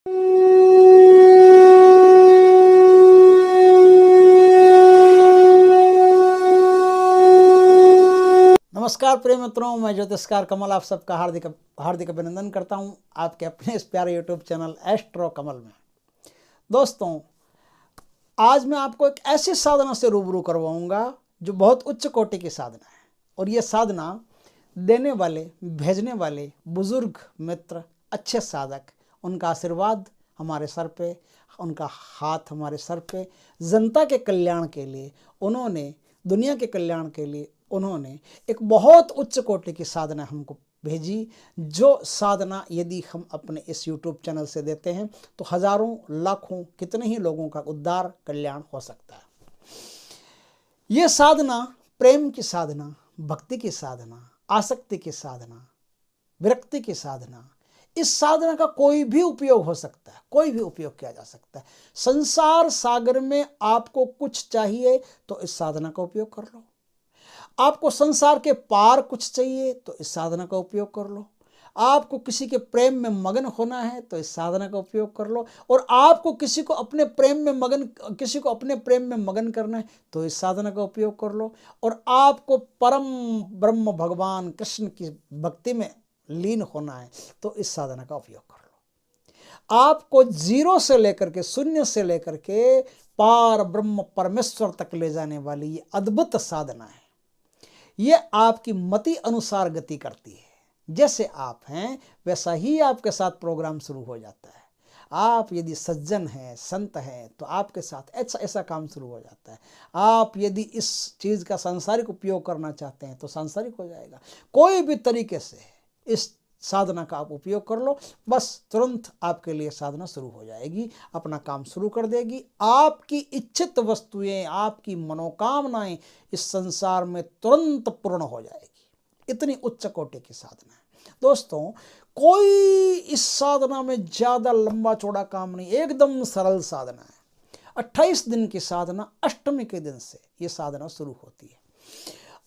नमस्कार प्रिय मित्रों, मैं ज्योतिषकार कमल आप सबका हार्दिक हार्दिक अभिनंदन करता हूं आपके अपने इस प्यारे यूट्यूब चैनल एस्ट्रो कमल में। दोस्तों, आज मैं आपको एक ऐसी साधना से रूबरू करवाऊंगा जो बहुत उच्च कोटि की साधना है। और ये साधना देने वाले, भेजने वाले बुजुर्ग मित्र, अच्छे साधक, उनका आशीर्वाद हमारे सर पे, उनका हाथ हमारे सर पे, जनता के कल्याण के लिए उन्होंने, दुनिया के कल्याण के लिए उन्होंने एक बहुत उच्च कोटि की साधना हमको भेजी। जो साधना यदि हम अपने इस YouTube चैनल से देते हैं तो हजारों, लाखों, कितने ही लोगों का उद्धार, कल्याण हो सकता है। ये साधना प्रेम की साधना, भक्ति की साधना, आसक्ति की साधना, विरक्ति की साधना, इस साधना का कोई भी उपयोग हो सकता है, कोई भी उपयोग किया जा सकता है। संसार सागर में आपको कुछ चाहिए तो इस साधना का उपयोग कर लो। आपको संसार के पार कुछ चाहिए तो इस साधना का उपयोग कर लो। आपको किसी के प्रेम में मगन होना है तो इस साधना का उपयोग कर लो। और आपको किसी को अपने प्रेम में मगन करना है तो इस साधना का उपयोग कर लो। और आपको परम ब्रह्म भगवान कृष्ण की भक्ति में लीन होना है तो इस साधना का उपयोग कर लो। आपको जीरो से लेकर के, शून्य से लेकर के पार ब्रह्म परमेश्वर तक ले जाने वाली ये अद्भुत साधना है। ये आपकी मति अनुसार गति करती है। जैसे आप हैं वैसा ही आपके साथ प्रोग्राम शुरू हो जाता है। आप यदि सज्जन हैं, संत हैं, तो आपके साथ ऐसा काम शुरू हो जाता है। आप यदि इस चीज़ का सांसारिक उपयोग करना चाहते हैं तो सांसारिक हो जाएगा। कोई भी तरीके से इस साधना का आप उपयोग कर लो, बस तुरंत आपके लिए साधना शुरू हो जाएगी, अपना काम शुरू कर देगी। आपकी इच्छित वस्तुएं, आपकी मनोकामनाएं इस संसार में तुरंत पूर्ण हो जाएगी। इतनी उच्च कोटि की साधना है। दोस्तों, कोई इस साधना में ज़्यादा लंबा चौड़ा काम नहीं, एकदम सरल साधना है। 28 दिन की साधना, अष्टमी के दिन से ये साधना शुरू होती है।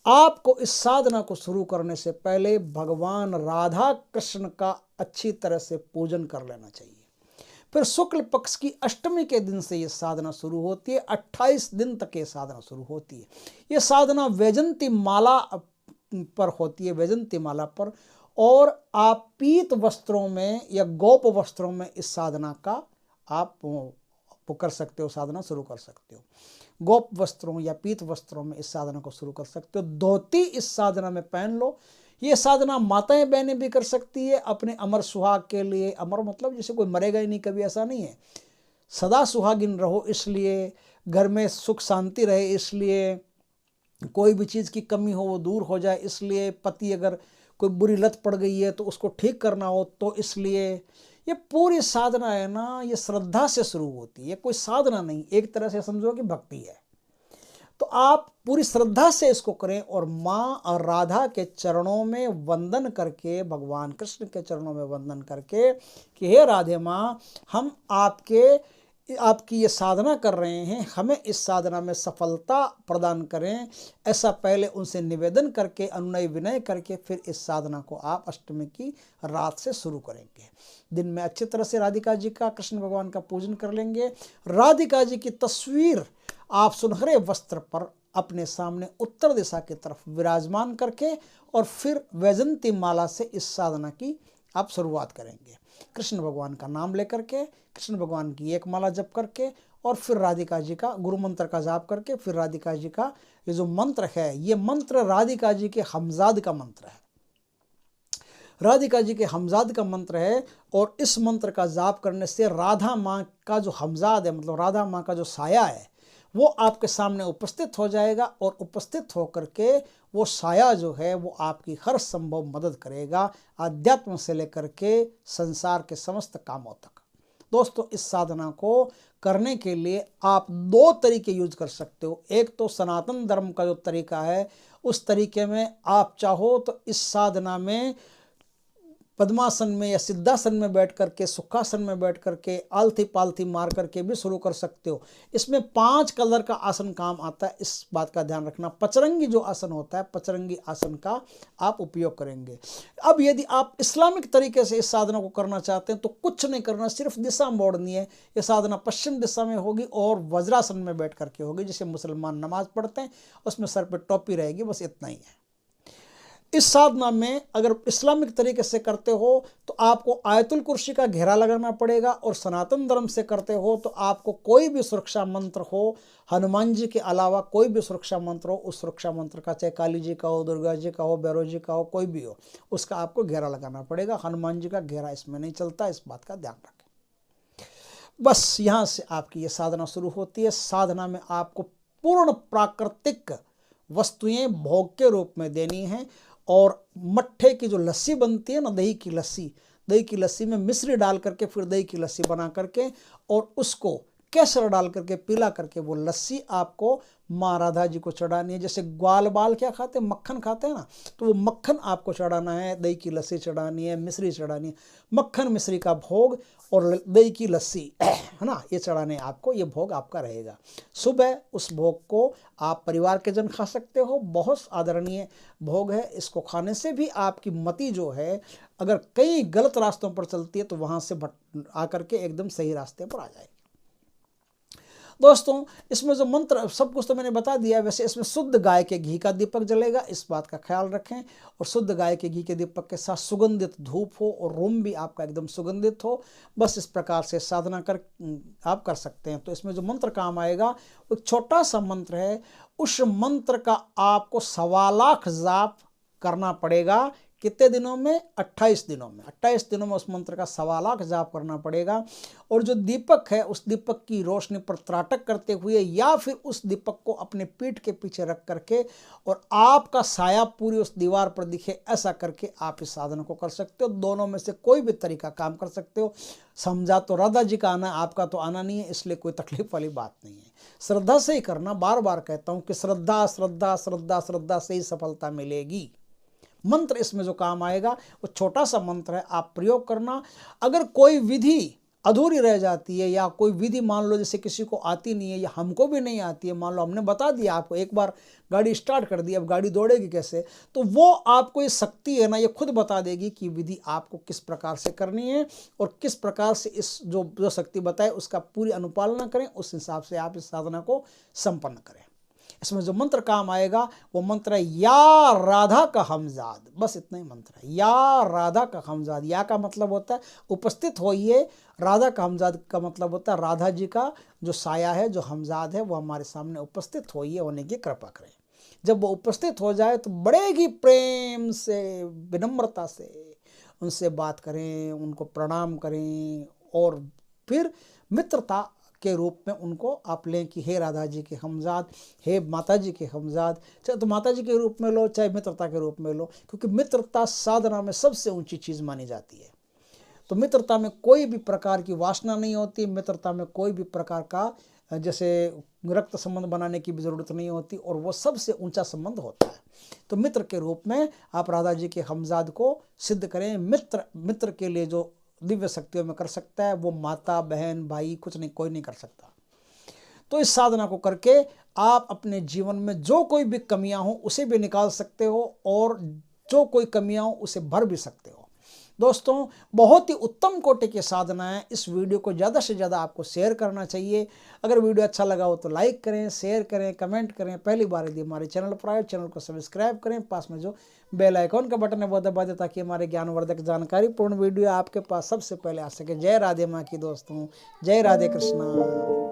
आपको इस साधना को शुरू करने से पहले भगवान राधा कृष्ण का अच्छी तरह से पूजन कर लेना चाहिए। फिर शुक्ल पक्ष की अष्टमी के दिन से ये साधना शुरू होती है। 28 दिन तक ये साधना शुरू होती है। ये साधना वैजंती माला पर होती है, वैजंती माला पर। और आप पीत वस्त्रों में या गोप वस्त्रों में इस साधना का आप कर सकते हो, साधना शुरू कर सकते हो। गोप वस्त्रों या पीत वस्त्रों में इस साधना को शुरू कर सकते हो। धोती इस साधना में पहन लो। ये साधना माताएं बहनें भी कर सकती है अपने अमर सुहाग के लिए। अमर मतलब जैसे कोई मरेगा ही नहीं कभी, ऐसा नहीं है। सदा सुहागिन रहो, इसलिए घर में सुख शांति रहे, इसलिए कोई भी चीज़ की कमी हो वो दूर हो जाए, इसलिए पति अगर कोई बुरी लत पड़ गई है तो उसको ठीक करना हो तो इसलिए। ये पूरी साधना है ना, ये श्रद्धा से शुरू होती है, कोई साधना नहीं, एक तरह से समझो कि भक्ति है। तो आप पूरी श्रद्धा से इसको करें और माँ और राधा के चरणों में वंदन करके, भगवान कृष्ण के चरणों में वंदन करके कि हे राधे माँ, हम आपकी ये साधना कर रहे हैं, हमें इस साधना में सफलता प्रदान करें, ऐसा पहले उनसे निवेदन करके, अनुनय विनय करके फिर इस साधना को आप अष्टमी की रात से शुरू करेंगे। दिन में अच्छी तरह से राधिका जी का, कृष्ण भगवान का पूजन कर लेंगे। राधिका जी की तस्वीर आप सुनहरे वस्त्र पर अपने सामने उत्तर दिशा की तरफ विराजमान करके और फिर वैजंती माला से इस साधना की आप शुरुआत करेंगे। कृष्ण भगवान का नाम लेकर के, कृष्ण भगवान की एक माला जप करके और फिर राधिका जी का गुरु मंत्र का जाप करके, फिर राधिका जी का ये जो मंत्र है, ये मंत्र राधिका जी के हमजाद का मंत्र है। राधिका जी के हमजाद का मंत्र है। और इस मंत्र का जाप करने से राधा माँ का जो हमजाद है, मतलब राधा माँ का जो साया है, वो आपके सामने उपस्थित हो जाएगा। और उपस्थित होकर के वो साया जो है वो आपकी हर संभव मदद करेगा, आध्यात्म से लेकर के संसार के समस्त कामों तक। दोस्तों, इस साधना को करने के लिए आप 2 तरीके यूज कर सकते हो। एक तो सनातन धर्म का जो तरीका है, उस तरीके में आप चाहो तो इस साधना में पद्मासन में या सिद्धासन में बैठ करके, सुखासन में बैठ करके, आलथी पालथी मार करके भी शुरू कर सकते हो। इसमें 5 कलर का आसन काम आता है, इस बात का ध्यान रखना। पचरंगी जो आसन होता है, पचरंगी आसन का आप उपयोग करेंगे। अब यदि आप इस्लामिक तरीके से इस साधना को करना चाहते हैं तो कुछ नहीं करना, सिर्फ दिशा मोड़नी है। ये साधना पश्चिम दिशा में होगी और वज्रासन में बैठ करके होगी, जिसे मुसलमान नमाज पढ़ते हैं, उसमें सर पे टोपी रहेगी, बस इतना ही है। इस साधना में अगर इस्लामिक तरीके से करते हो तो आपको आयतुल कुर्सी का घेरा लगाना पड़ेगा, और सनातन धर्म से करते हो तो आपको कोई भी सुरक्षा मंत्र हो, हनुमान जी के अलावा कोई भी सुरक्षा मंत्र हो, उस सुरक्षा मंत्र का, चाहे काली जी का हो, दुर्गा जी का हो, भैरव जी का हो, कोई भी हो, उसका आपको घेरा लगाना पड़ेगा। हनुमान जी का घेरा इसमें नहीं चलता, इस बात का ध्यान रखें। बस यहाँ से आपकी ये साधना शुरू होती है। साधना में आपको पूर्ण प्राकृतिक वस्तुएं भोग के रूप में देनी है, और मट्ठे की जो लस्सी बनती है ना, दही की लस्सी में मिश्री डाल करके फिर दही की लस्सी बना करके और उसको केसर डाल करके पिला करके वो लस्सी आपको माँ राधा जी को चढ़ानी है। जैसे ग्वाल बाल क्या खाते हैं, मक्खन खाते हैं ना, तो वो मक्खन आपको चढ़ाना है, दही की लस्सी चढ़ानी है, मिश्री चढ़ानी है, मक्खन मिश्री का भोग और दही की लस्सी है ना, ये चढ़ाने आपको, ये भोग आपका रहेगा। सुबह उस भोग को आप परिवार के जन खा सकते हो, बहुत आदरणीय भोग है। इसको खाने से भी आपकी मति जो है, अगर कई गलत रास्तों पर चलती है तो वहाँ से आकर के एकदम सही रास्ते पर आ जाएगी। दोस्तों, इसमें जो मंत्र सब कुछ तो मैंने बता दिया। वैसे इसमें शुद्ध गाय के घी का दीपक जलेगा, इस बात का ख्याल रखें, और शुद्ध गाय के घी के दीपक के साथ सुगंधित धूप हो और रूम भी आपका एकदम सुगंधित हो। बस इस प्रकार से साधना आप कर सकते हैं। तो इसमें जो मंत्र काम आएगा वो एक छोटा सा मंत्र है, उस मंत्र का आपको 1.25 लाख जाप करना पड़ेगा। कितने दिनों में? 28 दिनों में। 28 दिनों में उस मंत्र का 1.25 लाख जाप करना पड़ेगा। और जो दीपक है, उस दीपक की रोशनी पर त्राटक करते हुए या फिर उस दीपक को अपने पीठ के पीछे रख करके और आपका साया पूरी उस दीवार पर दिखे, ऐसा करके आप इस साधना को कर सकते हो। दोनों में से कोई भी तरीका काम कर सकते हो। समझा तो राधा जी का आना, आपका तो आना नहीं है, इसलिए कोई तकलीफ वाली बात नहीं है। श्रद्धा से ही करना। बार बार कहता हूँ कि श्रद्धा श्रद्धा श्रद्धा श्रद्धा से ही सफलता मिलेगी। मंत्र इसमें जो काम आएगा वो छोटा सा मंत्र है, आप प्रयोग करना। अगर कोई विधि अधूरी रह जाती है या कोई विधि मान लो जैसे किसी को आती नहीं है या हमको भी नहीं आती है, मान लो हमने बता दिया आपको, एक बार गाड़ी स्टार्ट कर दी, अब गाड़ी दौड़ेगी कैसे, तो वो आपको ये शक्ति है ना, ये खुद बता देगी कि विधि आपको किस प्रकार से करनी है और किस प्रकार से इस जो शक्ति बताए उसका पूरी अनुपालना करें, उस हिसाब से आप इस साधना को संपन्न करें। इसमें जो मंत्र काम आएगा वो मंत्र है या राधा का हमजाद। बस इतना ही मंत्र है, या राधा का हमजाद। या का मतलब होता है उपस्थित होइए, राधा का हमजाद का मतलब होता है राधा जी का जो साया है, जो हमजाद है, वो हमारे सामने उपस्थित होइए, होने की कृपा करें। जब वो उपस्थित हो जाए तो बड़े ही प्रेम से, विनम्रता से उनसे बात करें, उनको प्रणाम करें और फिर मित्रता के रूप में उनको आप लें कि हे राधा जी के हमजाद, हे माता जी के हमजाद। चाहे तो माता जी के रूप में लो, चाहे मित्रता के रूप में लो, क्योंकि मित्रता साधना में सबसे ऊंची चीज़ मानी जाती है। तो मित्रता में कोई भी प्रकार की वासना नहीं होती, मित्रता में कोई भी प्रकार का जैसे रक्त संबंध बनाने की भी ज़रूरत नहीं होती, और वो सबसे ऊंचा संबंध होता है। तो मित्र के रूप में आप राधा जी के हमजाद को सिद्ध करें। मित्र के लिए जो दिव्य शक्तियों में कर सकता है वो माता, बहन, भाई, कुछ नहीं, कोई नहीं कर सकता। तो इस साधना को करके आप अपने जीवन में जो कोई भी कमियां हो उसे भी निकाल सकते हो और जो कोई कमियां हो उसे भर भी सकते हो। दोस्तों, बहुत ही उत्तम कोटि की साधना है। इस वीडियो को ज़्यादा से ज़्यादा आपको शेयर करना चाहिए। अगर वीडियो अच्छा लगा हो तो लाइक करें, शेयर करें, कमेंट करें। पहली बार यदि हमारे चैनल पर आए, चैनल को सब्सक्राइब करें। पास में जो बेल आइकॉन का बटन है वो दबा दें ताकि हमारे ज्ञानवर्धक जानकारीपूर्ण वीडियो आपके पास सबसे पहले आ सके। जय राधे माँ की दोस्तों, जय राधे कृष्णा।